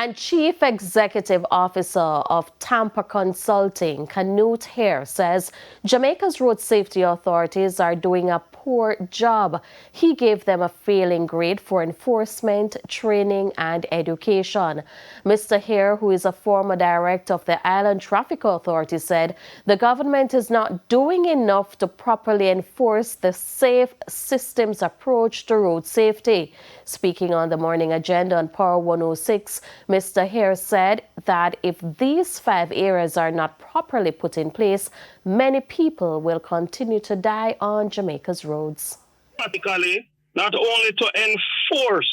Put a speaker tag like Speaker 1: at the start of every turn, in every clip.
Speaker 1: And Chief Executive Officer of Tampa Consulting, Canute Hare, says Jamaica's road safety authorities are doing a poor job. He gave them a failing grade for enforcement, training, and education. Mr. Hare, who is a former director of the Island Traffic Authority, said the government is not doing enough to properly enforce the safe systems approach to road safety. Speaking on the morning agenda on Power 106, Mr. Hare said that if these 5 areas are not properly put in place, many people will continue to die on Jamaica's roads.
Speaker 2: Practically, not only to enforce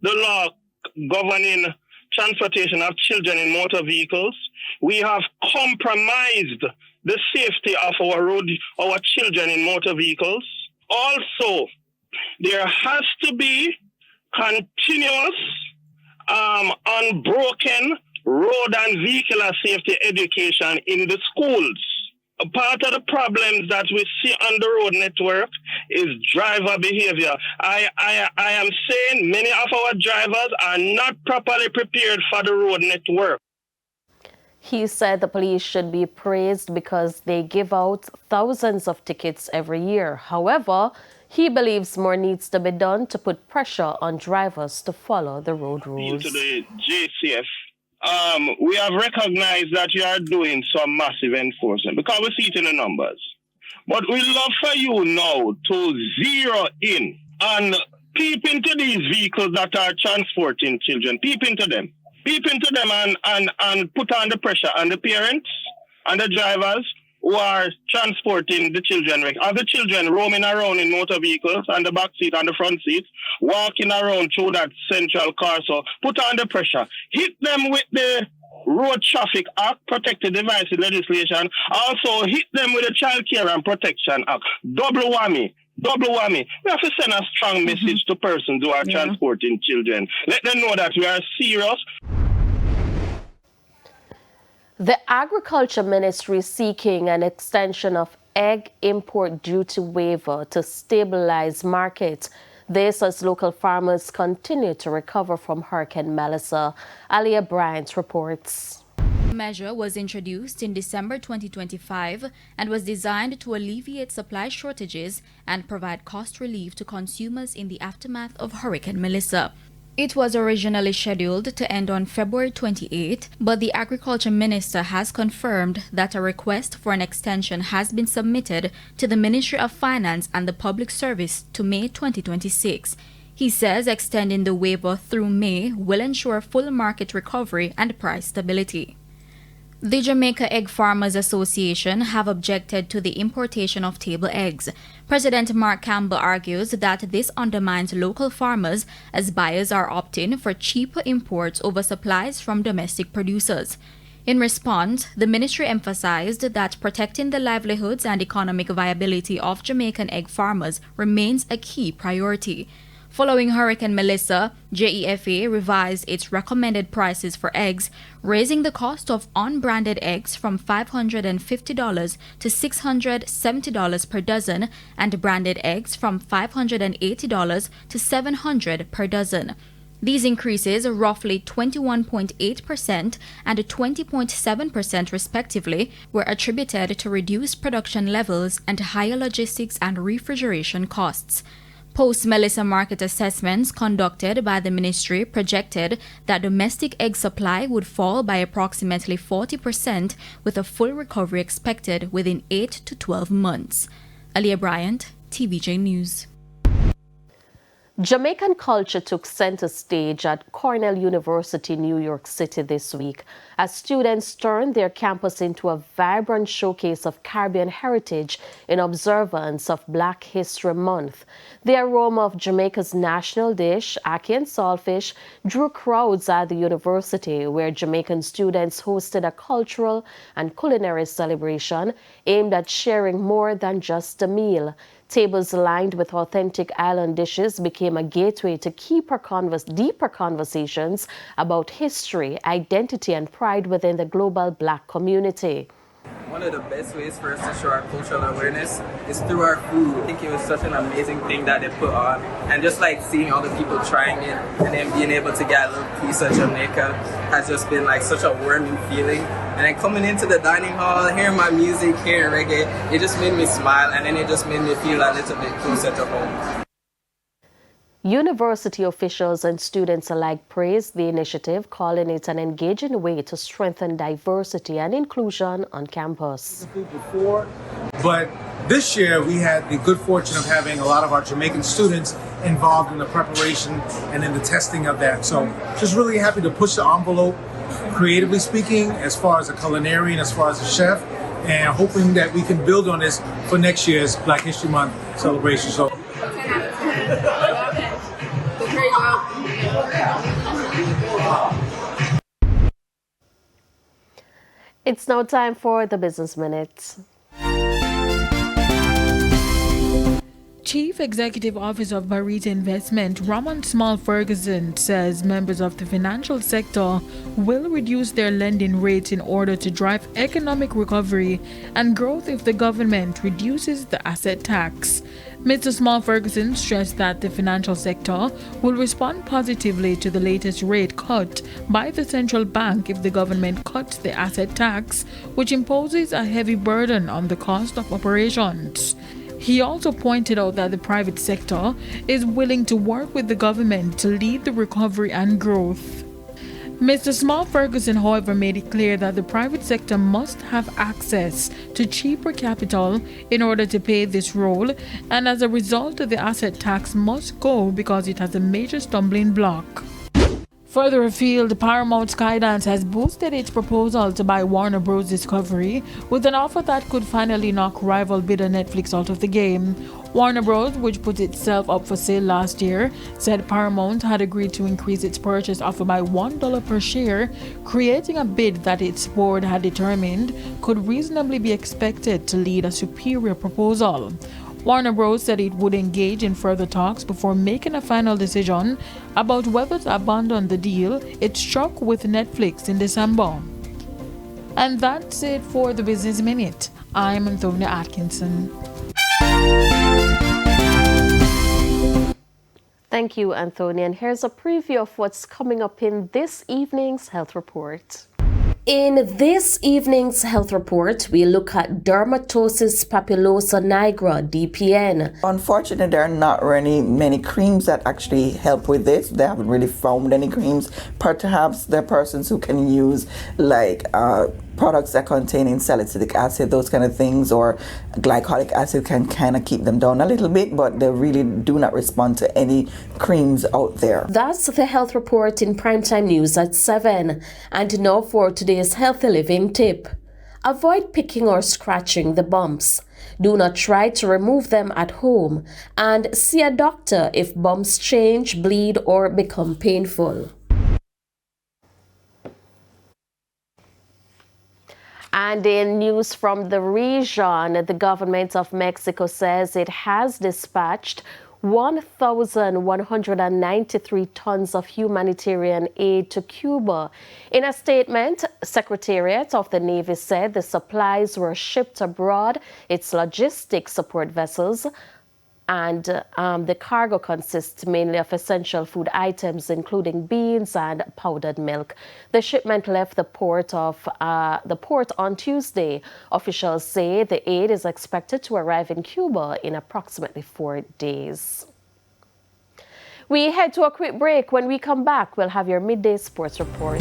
Speaker 2: the law governing transportation of children in motor vehicles, we have compromised the safety of our children in motor vehicles. Also, there has to be continuous unbroken road and vehicular safety education in the schools. A part of the problems that we see on the road network is driver behavior. I am saying many of our drivers are not properly prepared for the road network.
Speaker 1: He said the police should be praised because they give out thousands of tickets every year. However, he believes more needs to be done to put pressure on drivers to follow the road rules.
Speaker 2: To the JCF, we have recognized that you are doing some massive enforcement because we see it in the numbers. But we love for you now to zero in and peep into these vehicles that are transporting children. Peep into them. Peep into them and put on the pressure on the parents and the drivers who are transporting the children. Are the children roaming around in motor vehicles and the back seat and the front seat, walking around through that central car? So put on the pressure. Hit them with the Road Traffic Act, Protected Devices legislation. Also hit them with the Child Care and Protection Act. Double whammy. Double whammy. We have to send a strong message to persons who are transporting children. Let them know that we are serious.
Speaker 1: The Agriculture Ministry is seeking an extension of egg import duty waiver to stabilize markets. This as local farmers continue to recover from Hurricane Melissa. Alia Bryant reports.
Speaker 3: The measure was introduced in December 2025 and was designed to alleviate supply shortages and provide cost relief to consumers in the aftermath of Hurricane Melissa. It was originally scheduled to end on February 28, but the Agriculture Minister has confirmed that a request for an extension has been submitted to the Ministry of Finance and the Public Service to May 2026. He says extending the waiver through May will ensure full market recovery and price stability. The Jamaica Egg Farmers Association have objected to the importation of table eggs. President Mark Campbell argues that this undermines local farmers as buyers are opting for cheaper imports over supplies from domestic producers. In response, the ministry emphasized that protecting the livelihoods and economic viability of Jamaican egg farmers remains a key priority. Following Hurricane Melissa, JEFA revised its recommended prices for eggs, raising the cost of unbranded eggs from $550 to $670 per dozen and branded eggs from $580 to $700 per dozen. These increases, roughly 21.8% and 20.7% respectively, were attributed to reduced production levels and higher logistics and refrigeration costs. Post-Melissa market assessments conducted by the ministry projected that domestic egg supply would fall by approximately 40%, with a full recovery expected within 8 to 12 months. Alia Bryant, TVJ News.
Speaker 1: Jamaican culture took center stage at Cornell University, New York City this week as students turned their campus into a vibrant showcase of Caribbean heritage in observance of Black History Month. The aroma of Jamaica's national dish, ackee and saltfish, drew crowds at the university, where Jamaican students hosted a cultural and culinary celebration aimed at sharing more than just a meal. Tables lined with authentic island dishes became a gateway to deeper conversations about history, identity, and pride within the global Black community.
Speaker 4: One of the best ways for us to show our cultural awareness is through our food. I think it was such an amazing thing that they put on. And just like seeing all the people trying it and then being able to get a little piece of Jamaica has just been like such a warming feeling. And then coming into the dining hall, hearing my music, hearing reggae, it just made me smile, and then it just made me feel a little bit closer to home.
Speaker 1: University officials and students alike praised the initiative, calling it an engaging way to strengthen diversity and inclusion on campus.
Speaker 5: Before, but this year we had the good fortune of having a lot of our Jamaican students involved in the preparation and in the testing of that. So just really happy to push the envelope, creatively speaking, as far as a culinarian, as far as a chef, and hoping that we can build on this for next year's Black History Month celebration. So.
Speaker 1: It's now time for the Business Minute.
Speaker 6: Chief Executive Officer of Barita Investment, Ramon Small Ferguson, says members of the financial sector will reduce their lending rates in order to drive economic recovery and growth if the government reduces the asset tax. Mr. Small Ferguson stressed that the financial sector will respond positively to the latest rate cut by the central bank if the government cuts the asset tax, which imposes a heavy burden on the cost of operations. He also pointed out that the private sector is willing to work with the government to lead the recovery and growth. Mr. Small Ferguson, however, made it clear that the private sector must have access to cheaper capital in order to play this role, and as a result, the asset tax must go because it has a major stumbling block. Further afield, Paramount Skydance has boosted its proposal to buy Warner Bros. Discovery with an offer that could finally knock rival bidder Netflix out of the game. Warner Bros., which put itself up for sale last year, said Paramount had agreed to increase its purchase offer by $1 per share, creating a bid that its board had determined could reasonably be expected to lead a superior proposal. Warner Bros. Said it would engage in further talks before making a final decision about whether to abandon the deal it struck with Netflix in December. And that's it for the Business Minute. I'm Antonia Atkinson.
Speaker 1: Thank you, Anthony. And here's a preview of what's coming up in this evening's health report. In this evening's health report, we look at dermatosis papulosa nigra, DPN.
Speaker 7: Unfortunately, there are not really many creams that actually help with this. They haven't really found any creams. Perhaps there are persons who can use like products that contain salicylic acid, those kind of things, or glycolic acid can kind of keep them down a little bit, but they really do not respond to any creams out there.
Speaker 1: That's the health report in Primetime News at 7. And now for today's healthy living tip. Avoid picking or scratching the bumps. Do not try to remove them at home, and see a doctor if bumps change, bleed, or become painful. And in news from the region, the government of Mexico says it has dispatched 1,193 tons of humanitarian aid to Cuba. In a statement, Secretariat of the Navy said the supplies were shipped abroad, its logistics support vessels, and the cargo consists mainly of essential food items, including beans and powdered milk. The shipment left the port on Tuesday. Officials say the aid is expected to arrive in Cuba in approximately 4 days. We head to a quick break. When we come back, we'll have your midday sports report.